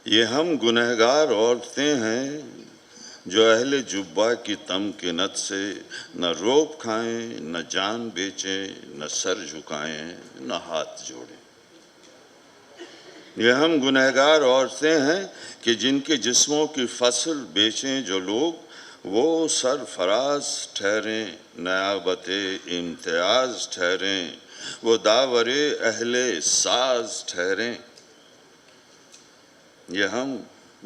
یہ ہم گنہگار عورتیں ہیں جو اہل جبہ کی تمکنت سے نہ روب کھائیں، نہ جان بیچیں، نہ سر جھکائیں، نہ ہاتھ جوڑیں۔ یہ ہم گنہگار عورتیں ہیں کہ جن کے جسموں کی فصل بیچیں جو لوگ، وہ سرفراز ٹھہریں، نیابت امتیاز ٹھہریں، وہ داور اہل ساز ٹھہریں۔ یہ ہم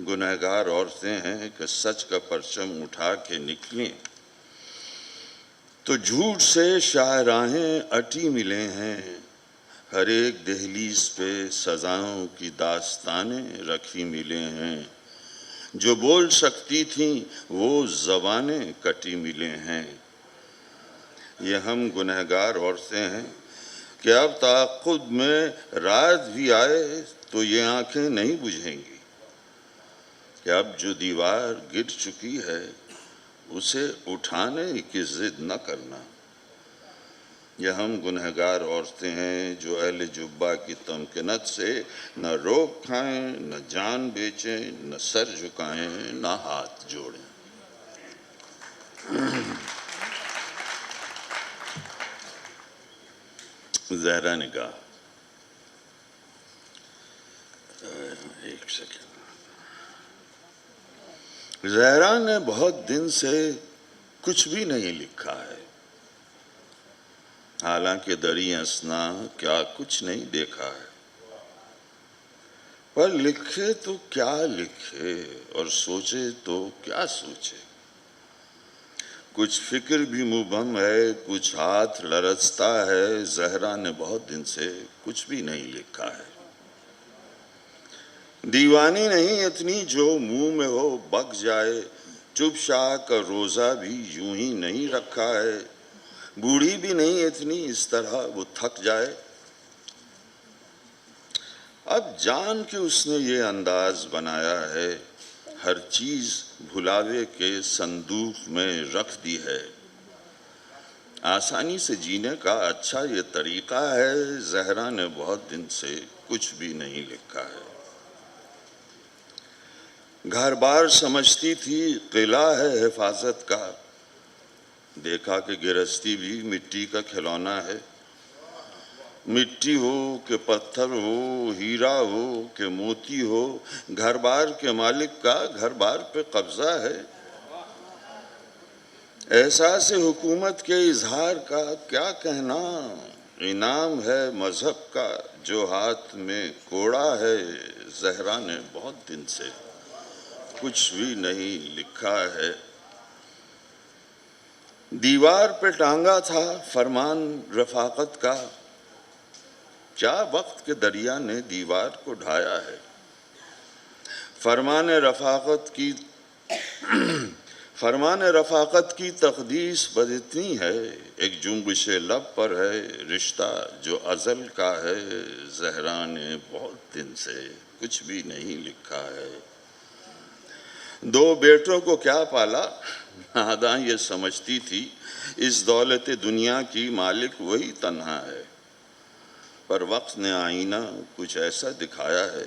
گنہگار عورتیں ہیں کہ سچ کا پرچم اٹھا کے نکلیں تو جھوٹ سے شاہراہیں اٹی ملے ہیں، ہر ایک دہلیز پہ سزاؤں کی داستانیں رکھی ملے ہیں، جو بول سکتی تھیں وہ زبانیں کٹی ملے ہیں۔ یہ ہم گنہگار عورتیں ہیں کہ اب تعاقب میں رات بھی آئے تو یہ آنکھیں نہیں بجھیں گی کہ اب جو دیوار گر چکی ہے اسے اٹھانے کی ضد نہ کرنا۔ یہ ہم گنہگار عورتیں ہیں جو اہل جبہ کی تمکنت سے نہ روب کھائیں، نہ جان بیچیں، نہ سر جھکائیں، نہ ہاتھ جوڑیں۔ زہرا نے کہا، ایک سیکنڈ، زہرا نے بہت دن سے کچھ بھی نہیں لکھا ہے، حالانکہ دریں اثنا کیا کچھ نہیں دیکھا ہے، پر لکھے تو کیا لکھے اور سوچے تو کیا سوچے۔ کچھ فکر بھی مبہم ہے، کچھ ہاتھ لرزتا ہے، زہرا نے بہت دن سے کچھ بھی نہیں لکھا ہے۔ دیوانی نہیں اتنی جو منہ میں ہو بک جائے، چپ شاہ کا روزہ بھی یوں ہی نہیں رکھا ہے، بوڑھی بھی نہیں اتنی اس طرح وہ تھک جائے۔ اب جان کے اس نے یہ انداز بنایا ہے، ہر چیز بھلاوے کے صندوق میں رکھ دی ہے۔ آسانی سے جینے کا اچھا یہ طریقہ ہے، زہرا نے بہت دن سے کچھ بھی نہیں لکھا ہے۔ گھر بار سمجھتی تھی قلعہ ہے حفاظت کا، دیکھا کہ گرہستی بھی مٹی کا کھلونا ہے۔ مٹی ہو کہ پتھر ہو، ہیرا ہو کہ موتی ہو، گھر بار کے مالک کا گھر بار پہ قبضہ ہے۔ احساس حکومت کے اظہار کا کیا کہنا، انعام ہے مذہب کا جو ہاتھ میں کوڑا ہے، زہرا نے بہت دن سے کچھ بھی نہیں لکھا ہے۔ دیوار پہ ٹانگا تھا فرمان رفاقت کا، کیا وقت کے دریا نے دیوار کو ڈھایا ہے۔ فرمان رفاقت کی تقدیس بد اتنی ہے، ایک جنبش لب پر ہے رشتہ جو ازل کا ہے، زہرا نے بہت دن سے کچھ بھی نہیں لکھا ہے۔ دو بیٹوں کو کیا پالا، ناداں یہ سمجھتی تھی اس دولت دنیا کی مالک وہی تنہا ہے، پر وقت نے آئینہ کچھ ایسا دکھایا ہے،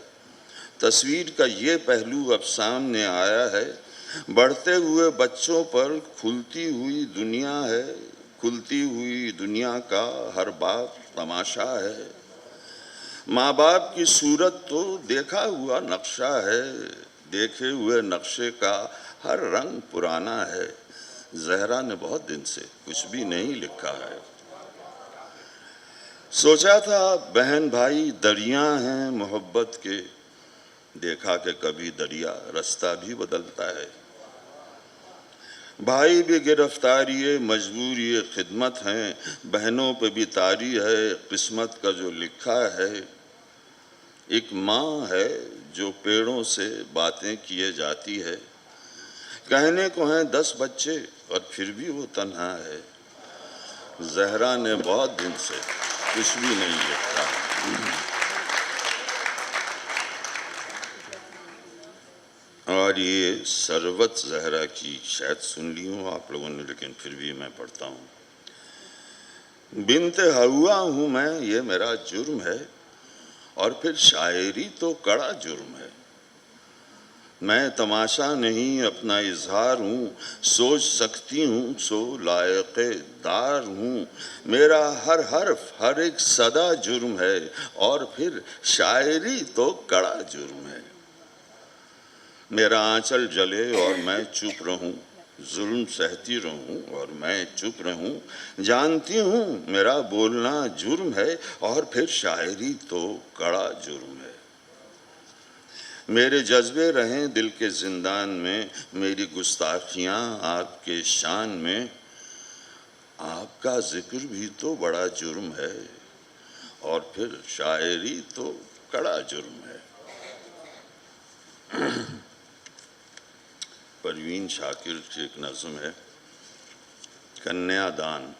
تصویر کا یہ پہلو اب سامنے آیا ہے، بڑھتے ہوئے بچوں پر کھلتی ہوئی دنیا ہے، کھلتی ہوئی دنیا کا ہر باپ تماشا ہے۔ ماں باپ کی صورت تو دیکھا ہوا نقشہ ہے، دیکھے ہوئے نقشے کا ہر رنگ پرانا ہے، زہرا نے بہت دن سے کچھ بھی نہیں لکھا ہے۔ سوچا تھا بہن بھائی دریا ہیں محبت کے، دیکھا کہ کبھی دریا رستہ بھی بدلتا ہے۔ بھائی بھی گرفتاری مجبوری خدمت ہیں، بہنوں پہ بھی طاری ہے قسمت کا جو لکھا ہے۔ ایک ماں ہے جو پیڑوں سے باتیں کیے جاتی ہے، کہنے کو ہیں 10 بچے اور پھر بھی وہ تنہا ہے، زہرا نے بہت دن سے کچھ بھی نہیں لکھا۔ اور یہ ثروت زہرا کی شاید سن لی ہوں آپ لوگوں نے، لیکن پھر بھی میں پڑھتا ہوں۔ بنت ہوا ہوں میں، یہ میرا جرم ہے، اور پھر شاعری تو کڑا جرم ہے۔ میں تماشا نہیں اپنا اظہار ہوں، سوچ سکتی ہوں سو لائق دار ہوں، میرا ہر حرف ہر ایک صدا جرم ہے، اور پھر شاعری تو کڑا جرم ہے۔ میرا آنچل جلے اور میں چپ رہوں، ظلم سہتی رہوں اور میں چپ رہوں، جانتی ہوں میرا بولنا جرم ہے، اور پھر شاعری تو کڑا جرم ہے۔ میرے جذبے رہیں دل کے زندان میں، میری گستاخیاں آپ کے شان میں، آپ کا ذکر بھی تو بڑا جرم ہے، اور پھر شاعری تو کڑا جرم ہے۔ پروین شاکر کی ایک نظم ہے، کنیا دان۔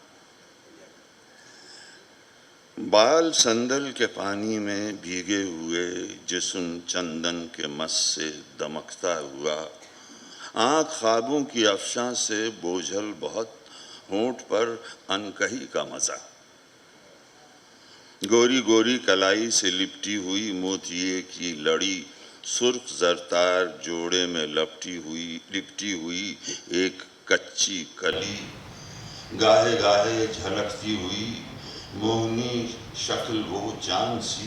بال سندل کے پانی میں بھیگے ہوئے، جسم چندن کے مس سے دمکتا ہوا، آنکھ خوابوں کی افشاں سے بوجھل بہت، ہونٹ پر انکہی کا مزہ، گوری گوری کلائی سے لپٹی ہوئی موتیے کی لڑی، سرخ زرتار جوڑے میں لپٹی ہوئی ایک کچی کلی، گاہے گاہے جھلکتی ہوئی موہنی شکل وہ جان سی،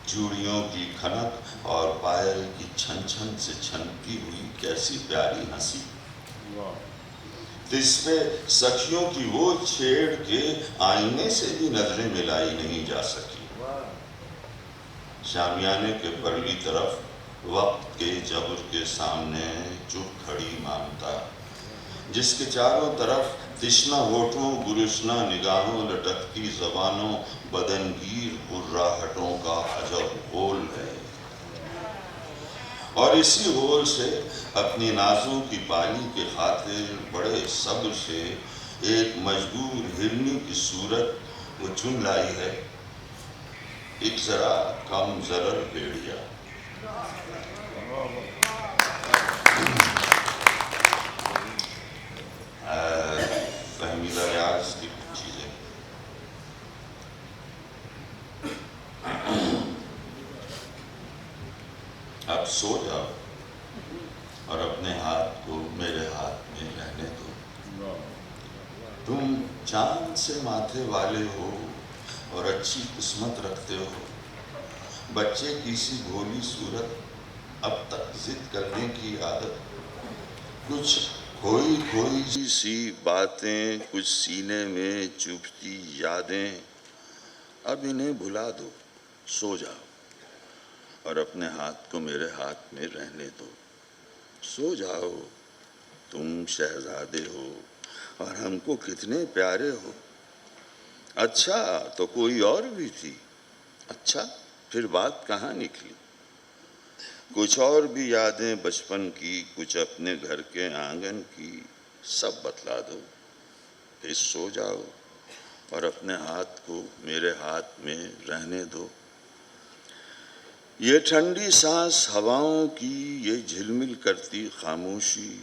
چوڑیوں کی کھنک اور پائل کی چھن چھن سے چھنتی ہوئی کیسی پیاری ہنسی، اس پہ سخیوں کی وہ چھیڑ کے آئینے سے بھی نظریں ملائی نہیں جا سکی، شامیانے کے پرلی طرف وقت کے جبر کے سامنے چپ کھڑی مانتا، جس کے چاروں طرف تشنہ ہونٹوں گلشنہ نگاہوں لٹکتی زبانوں بدنگیر غراہٹوں کا عجب غول ہے، اور اسی غول سے اپنی نازوں کی پالی کی خاطر بڑے صبر سے ایک مجبور ہرنی کی صورت وہ چن لائی ہے، ایک ذرا کم ضرر بھیڑیا۔ فہمیدہ ریاض کی کچھ چیزیں۔ اب سو جاؤ اور اپنے ہاتھ کو میرے ہاتھ میں رہنے دو، تم چاند سے ماتھے والے ہو اور اچھی قسمت رکھتے ہو، بچے کی سی بھولی صورت، اب تک ضد کرنے کی عادت، کچھ کھوئی سی باتیں، کچھ سینے میں چبھتی یادیں، اب انہیں بھلا دو، سو جاؤ اور اپنے ہاتھ کو میرے ہاتھ میں رہنے دو، سو جاؤ، تم شہزادے ہو اور ہم کو کتنے پیارے ہو، اچھا تو کوئی اور بھی تھی، اچھا پھر بات کہاں نکلی، کچھ اور بھی یادیں بچپن کی، کچھ اپنے گھر کے آنگن کی، سب بتلا دو، پھر سو جاؤ اور اپنے ہاتھ کو میرے ہاتھ میں رہنے دو، یہ ٹھنڈی سانس ہواؤں کی، یہ جھلمل کرتی خاموشی،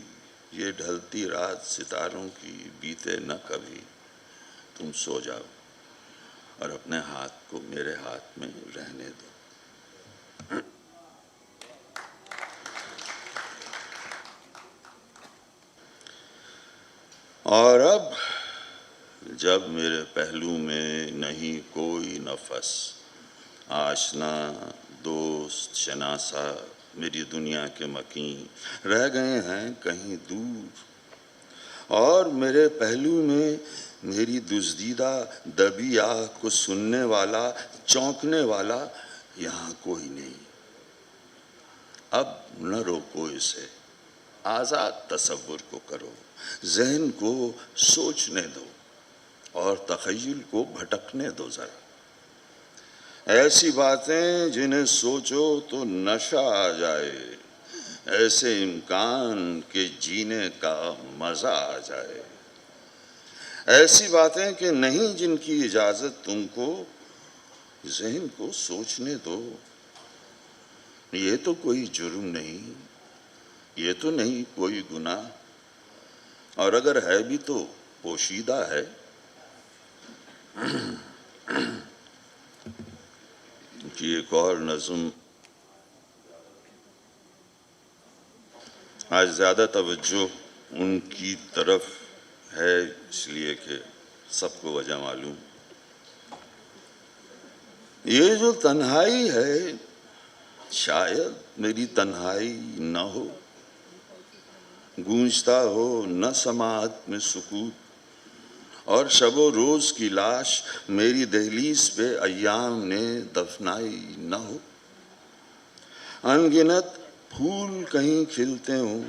یہ ڈھلتی رات ستاروں کی، بیتے نہ کبھی، تم سو جاؤ اور اپنے ہاتھ کو میرے ہاتھ میں رہنے دو۔ اور اب جب میرے پہلو میں نہیں کوئی نفس، آشنا دوست شناسا میری دنیا کے مکین رہ گئے ہیں کہیں دور، اور میرے پہلو میں میری دزدیدہ دبی آہ کو سننے والا چونکنے والا یہاں کوئی نہیں، اب نہ روکو اسے، آزاد تصور کو کرو، ذہن کو سوچنے دو اور تخیل کو بھٹکنے دو ذرا، ایسی باتیں جنہیں سوچو تو نشہ آ جائے، ایسے امکان کہ جینے کا مزہ آ جائے، ایسی باتیں کہ نہیں جن کی اجازت تم کو، ذہن کو سوچنے دو، یہ تو کوئی جرم نہیں، یہ تو نہیں کوئی گناہ، اور اگر ہے بھی تو پوشیدہ ہے، کی ایک اور نظم آج زیادہ توجہ ان کی طرف ہے اس لیے کہ سب کو وجہ معلوم. یہ جو تنہائی ہے شاید میری تنہائی نہ ہو، گونجتا ہو نہ سماعت میں سکوت، اور شب و روز کی لاش میری دہلیز پہ ایام نے دفنائی نہ ہو. ان گنت پھول کہیں کھلتے ہوں،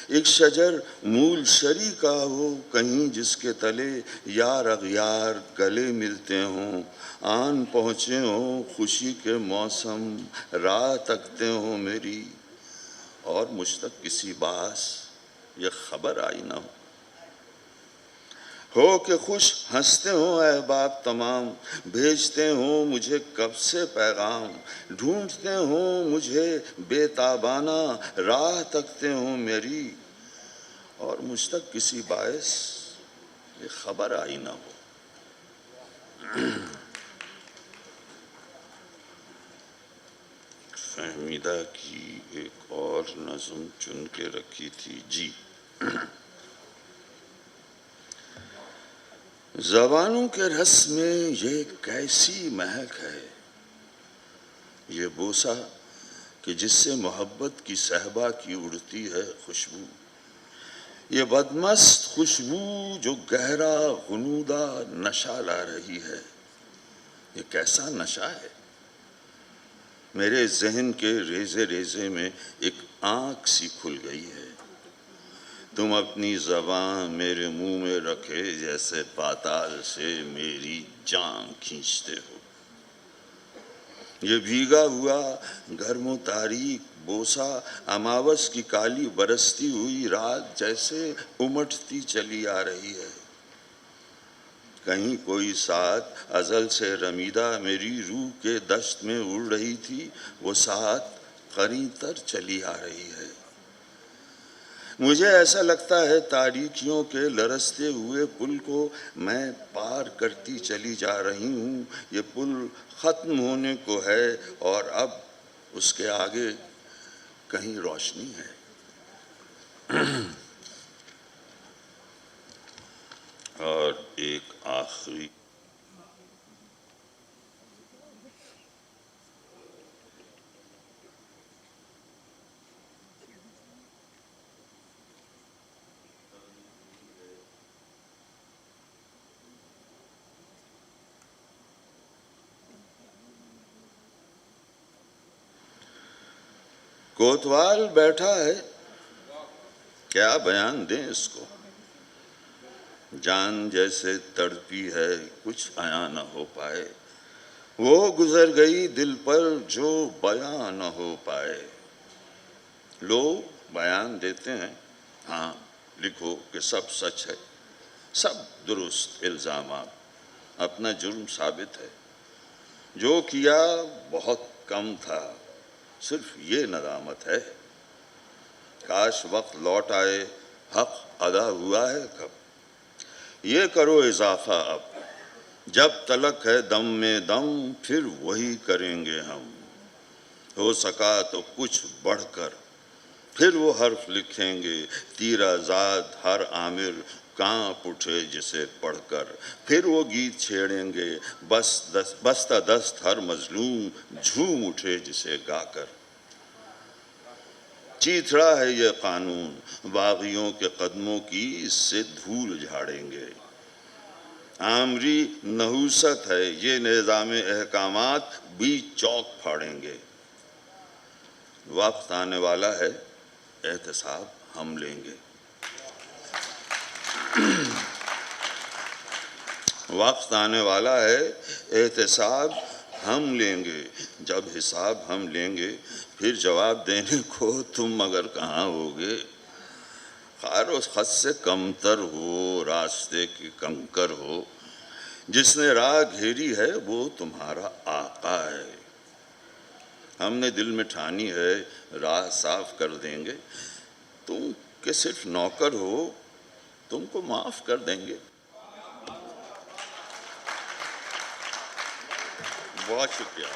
ایک شجر مول شری کا ہو کہیں جس کے تلے یار اغیار گلے ملتے ہوں. آن پہنچے ہوں خوشی کے موسم، راہ تکتے ہوں میری، اور مجھ تک کسی باعث یہ خبر آئی نہ ہو کہ خوش ہنستے ہوں احباب تمام، بھیجتے ہوں مجھے کب سے پیغام، ڈھونڈتے ہوں مجھے بے تابانہ، راہ تکتے ہوں میری، اور مجھ تک کسی باعث یہ خبر آئی نہ ہو. فہمیدہ کی ایک اور نظم چن کے رکھی تھی جی. زبانوں کے رس میں یہ کیسی مہک ہے، یہ بوسہ کہ جس سے محبت کی صحبا کی اڑتی ہے خوشبو، یہ بدمست خوشبو جو گہرا غنودہ نشہ لا رہی ہے. یہ کیسا نشہ ہے؟ میرے ذہن کے ریزے ریزے میں ایک آنکھ سی کھل گئی ہے. تم اپنی زبان میرے منہ میں رکھے جیسے پاتال سے میری جان کھینچتے ہو. یہ بھیگا ہوا گرم و تاریک بوسہ اماوس کی کالی برستی ہوئی رات جیسے امٹتی چلی آ رہی ہے. کہیں کوئی ساعت ازل سے رمیدہ میری روح کے دشت میں اڑ رہی تھی، وہ ساعت قریب تر چلی آ رہی ہے. مجھے ایسا لگتا ہے تاریکیوں کے لرزتے ہوئے پل کو میں پار کرتی چلی جا رہی ہوں. یہ پل ختم ہونے کو ہے اور اب اس کے آگے کہیں روشنی ہے. اور ایک آخری کوتوال بیٹھا ہے، کیا بیان دیں اس کو، جان جیسے تڑپی ہے کچھ عیاں نہ ہو پائے. وہ گزر گئی دل پر جو بیاں نہ ہو پائے. لوگ بیان دیتے ہیں، ہاں لکھو کہ سب سچ ہے، سب درست الزامات، اپنا جرم ثابت ہے. جو کیا بہت کم تھا، صرف یہ ندامت ہے. کاش وقت لوٹ آئے، حق ادا ہوا ہے کب. یہ کرو اضافہ اب، جب تلک ہے دم میں دم پھر وہی کریں گے ہم. ہو سکا تو کچھ بڑھ کر پھر وہ حرف لکھیں گے، تیرا زاد ہر آمر کانپ اٹھے جسے پڑھ کر. پھر وہ گیت چھیڑیں گے، بستہ دست ہر مظلوم جھوم اٹھے جسے گا کر. چیتھڑا ہے یہ قانون باغیوں کے قدموں کی، اس سے دھول جھاڑیں گے. آمری نحوست ہے یہ نظام احکامات، بیچ چوک پھاڑیں گے. وقت آنے والا ہے احتساب ہم لیں گے. وقت آنے والا ہے احتساب ہم لیں گے. جب حساب ہم لیں گے پھر جواب دینے کو تم مگر کہاں ہوگے. خار و خس سے کمتر ہو، راستے کی کنکر ہو، جس نے راہ گھیری ہے وہ تمہارا آقا ہے. ہم نے دل میں ٹھانی ہے راہ صاف کر دیں گے. تم کہ صرف نوکر ہو، تم کو معاف کر دیں گے. بہت شکریہ.